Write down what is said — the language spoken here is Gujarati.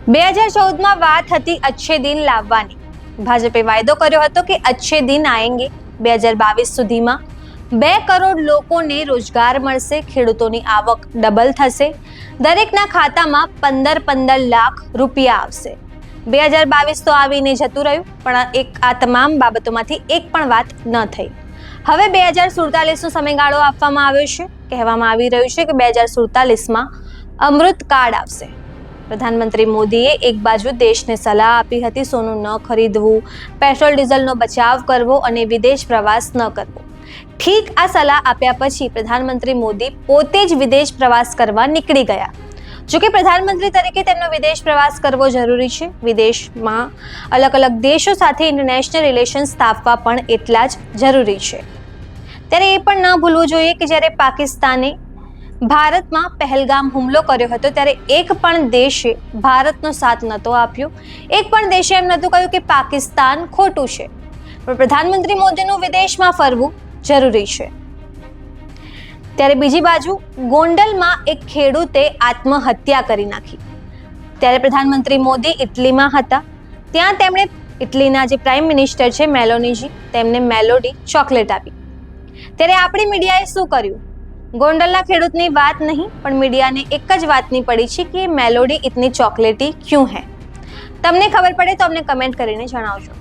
2014માં વાત હતી અચ્છે દિન લાવવાની. ભાજપે વાયદો કર્યો હતો કે અચ્છે દિન આએંગે. 2022 સુધીમાં 2 કરોડ લોકોને રોજગાર મળશે, ખેડૂતોની આવક ડબલ થશે, દરેકના ખાતામાં 15 લાખ રૂપિયા આવશે. 2022 તો આવીને જતું રહ્યું, પણ આ તમામ બાબતોમાંથી એક પણ વાત ન થઈ. હવે 2047નો સમયગાળો આપવામાં આવ્યો છે. કહેવામાં આવી રહ્યું છે કે 2047માં અમૃત કાળ આવશે. પ્રધાનમંત્રી મોદીએ એક બાજુ દેશને સલાહ આપી હતી સોનું ન ખરીદવું, પેટ્રોલ ડીઝલનો બચાવ કરવો અને વિદેશ પ્રવાસ ન કરવો. ઠીક આ સલાહ આપ્યા પછી પ્રધાનમંત્રી મોદી પોતે જ વિદેશ પ્રવાસ કરવા નીકળી ગયા. જોકે પ્રધાનમંત્રી તરીકે તેમનો વિદેશ પ્રવાસ કરવો જરૂરી છે. વિદેશમાં અલગ દેશો સાથે ઇન્ટરનેશનલ રિલેશન સ્થાપવા પણ એટલા જ જરૂરી છે. ત્યારે એ પણ ન ભૂલવું જોઈએ કે જ્યારે પાકિસ્તાને ભારતમાં પહેલગામ હુમલો કર્યો હતો ત્યારે એક પણ દેશે ભારતનો સાથ નહોતો આપ્યો. એક પણ દેશે એમ નહોતું કહ્યું કે પાકિસ્તાન ખોટું છે. પણ પ્રધાનમંત્રી મોદીનું વિદેશમાં ફરવું જરૂરી છે. ત્યારે બીજી બાજુ ગોંડલમાં એક ખેડૂતે આત્મહત્યા કરી નાખી. ત્યારે પ્રધાનમંત્રી મોદી ઇટલીમાં હતા. ત્યાં તેમણે ઇટલીના જે પ્રાઇમ મિનિસ્ટર છે મેલોનીજી, તેમને મેલોડી ચોકલેટ આપી. ત્યારે આપણી મીડિયાએ શું કર્યું? ગોંડલના ખેડૂતની વાત નહીં, પણ મીડિયાને એક જ વાતની પડી છે કે મેલોડી ઇતની ચોકલેટી ક્યું હે. તમને ખબર પડે તો અમને કમેન્ટ કરીને જણાવજો.